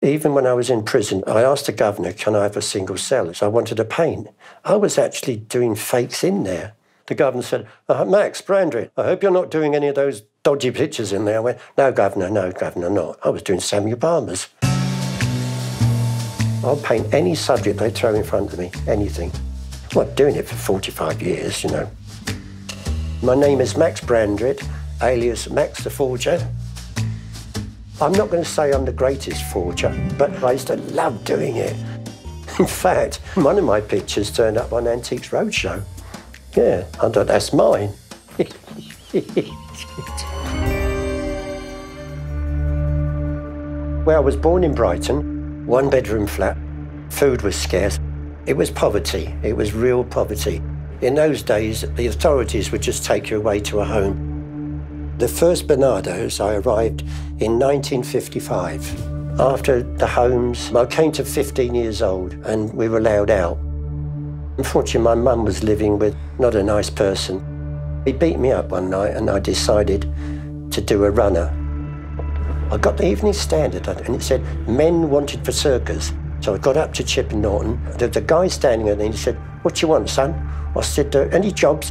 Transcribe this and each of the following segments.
Even when I was in prison, I asked the governor, can I have a single cell? So I wanted to paint. I was actually doing fakes in there. The governor said, Max Brandrett, I hope you're not doing any of those dodgy pictures in there. I went, no, governor, not. I was doing Samuel Palmer's. I'll paint any subject they throw in front of me, anything. I'm not doing it for 45 years, you know. My name is Max Brandrett, alias Max the Forger. I'm not going to say I'm the greatest forger, but I used to love doing it. In fact, one of my pictures turned up on Antiques Roadshow. Yeah, I thought, that's mine. Well, I was born in Brighton, one-bedroom flat. Food was scarce. It was poverty. It was real poverty. In those days, the authorities would just take you away to a home. The first Bernardo's, I arrived in 1955. After the homes, I came to 15 years old and we were allowed out. Unfortunately, my mum was living with not a nice person. He beat me up one night and I decided to do a runner. I got the Evening Standard and it said, men wanted for circus. So I got up to Chip and Norton. There was a guy standing there and he said, what you want, son? I said, any jobs?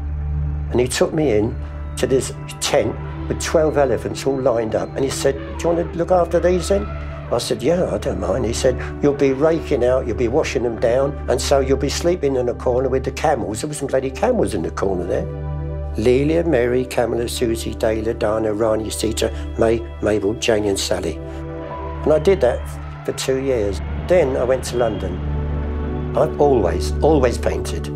And he took me in to this tent with 12 elephants all lined up. And he said, do you want to look after these then? I said, yeah, I don't mind. He said, you'll be raking out, you'll be washing them down, and so you'll be sleeping in a corner with the camels. There were some bloody camels in the corner there. Lelia, Mary, Camilla, Susie, Dayla, Dana, Ronnie, Sita, May, Mabel, Jane and Sally. And I did that for 2 years. Then I went to London. I've always painted.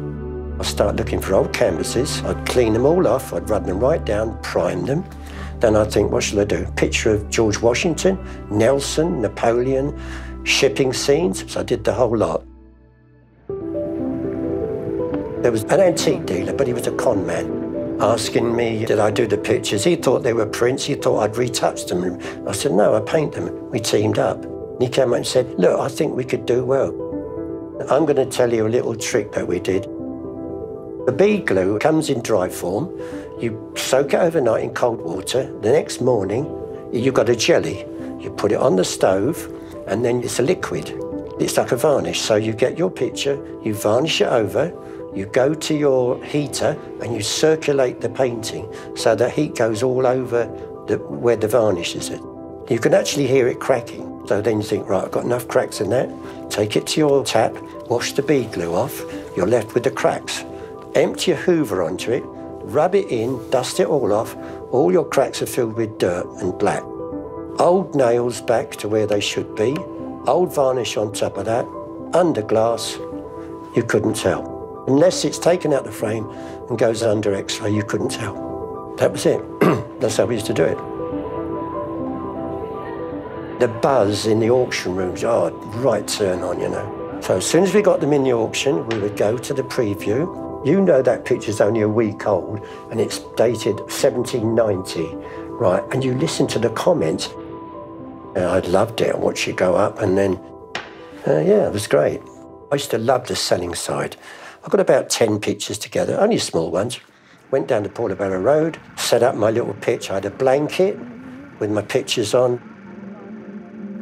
I started looking for old canvases. I'd clean them all off, I'd run them right down, prime them. Then I'd think, what shall I do? Picture of George Washington, Nelson, Napoleon, shipping scenes. So I did the whole lot. There was an antique dealer, but he was a con man, asking me, did I do the pictures? He thought they were prints, he thought I'd retouched them. I said, no, I paint them. We teamed up. And he came out and said, look, I think we could do well. I'm going to tell you a little trick that we did. The bead glue comes in dry form. You soak it overnight in cold water. The next morning, you've got a jelly. You put it on the stove, and then it's a liquid. It's like a varnish. So you get your picture, you varnish it over, you go to your heater, and you circulate the painting so the heat goes all over where the varnish is. You can actually hear it cracking. So then you think, right, I've got enough cracks in that. Take it to your tap, wash the bead glue off. You're left with the cracks. Empty your Hoover onto it, rub it in, dust it all off. All your cracks are filled with dirt and black. Old nails back to where they should be. Old varnish on top of that. Under glass, you couldn't tell. Unless it's taken out the frame and goes under X-ray, you couldn't tell. That was it. That's how we used to do it. The buzz in the auction rooms, oh, right turn on, you know. So as soon as we got them in the auction, we would go to the preview. You know that picture's only a week old and it's dated 1790, right? And you listen to the comments. I loved it. I watched it go up and then, yeah, it was great. I used to love the selling side. I got about 10 pictures together, only small ones. Went down to Portobello Road, set up my little pitch. I had a blanket with my pictures on.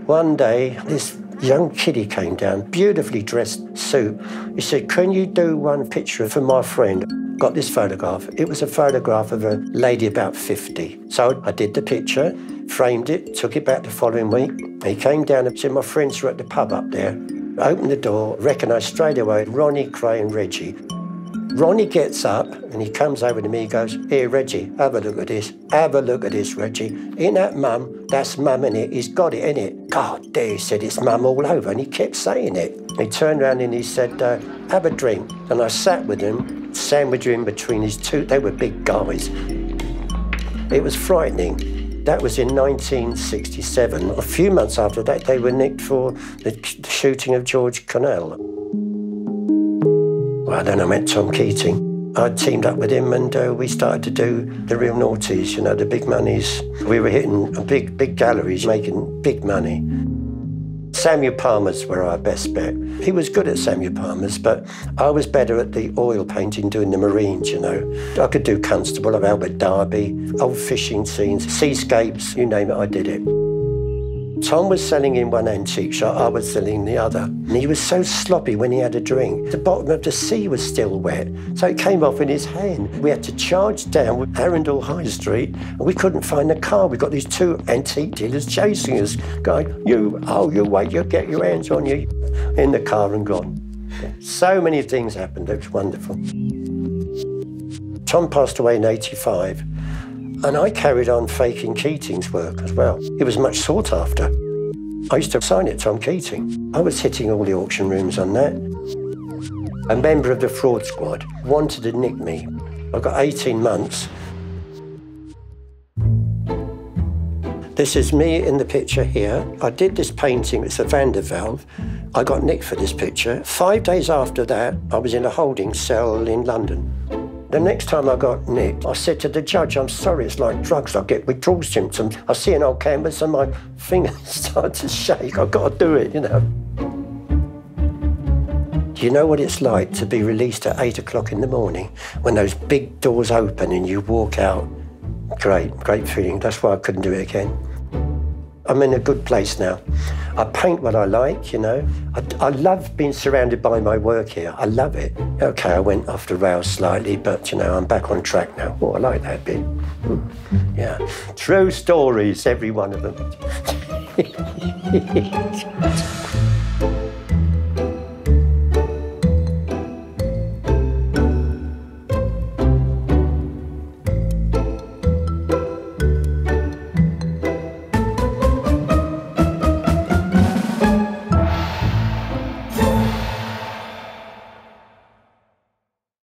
One day, this young kiddie came down, beautifully dressed suit. He said, can you do one picture for my friend? Got this photograph. It was a photograph of a lady about 50. So I did the picture, framed it, took it back the following week. He came down and said, my friends are at the pub up there. Opened the door, recognised straight away Ronnie, Kray and Reggie. Ronnie gets up and he comes over to me, he goes, here, Reggie, have a look at this. Have a look at this, Reggie. Ain't that mum? That's mum, innit? He's got it, innit? God, there, he said, it's mum all over. And he kept saying it. He turned around and he said, have a drink. And I sat with him, sandwiched in between his two, they were big guys. It was frightening. That was in 1967. A few months after that, they were nicked for the shooting of George Connell. Well, then I met Tom Keating. I teamed up with him and we started to do the real noughties, you know, the big monies. We were hitting big galleries, making big money. Samuel Palmer's were our best bet. He was good at Samuel Palmer's, but I was better at the oil painting, doing the Marines, you know. I could do Constable of Albert Derby, old fishing scenes, seascapes, you name it, I did it. Tom was selling in one antique shop, I was selling the other. And he was so sloppy when he had a drink. The bottom of the sea was still wet, so it came off in his hand. We had to charge down with Arundel High Street, and we couldn't find the car. We got these two antique dealers chasing us, going, you wait, you'll get your hands on you. In the car and gone. So many things happened, it was wonderful. Tom passed away in '85. And I carried on faking Keating's work as well. It was much sought after. I used to sign it Tom Keating. I was hitting all the auction rooms on that. A member of the fraud squad wanted to nick me. I got 18 months. This is me in the picture here. I did this painting, it's a Van der Valve. I got nicked for this picture. 5 days after that, I was in a holding cell in London. The next time I got nicked, I said to the judge, I'm sorry, it's like drugs, I get withdrawal symptoms. I see an old canvas and my fingers start to shake, I've got to do it, you know. Do you know what it's like to be released at 8 o'clock in the morning when those big doors open and you walk out? Great feeling, that's why I couldn't do it again. I'm in a good place now. I paint what I like, you know. I love being surrounded by my work here. I love it. Okay, I went off the rails slightly, but, you know, I'm back on track now. Oh, I like that bit. Yeah. True stories, every one of them.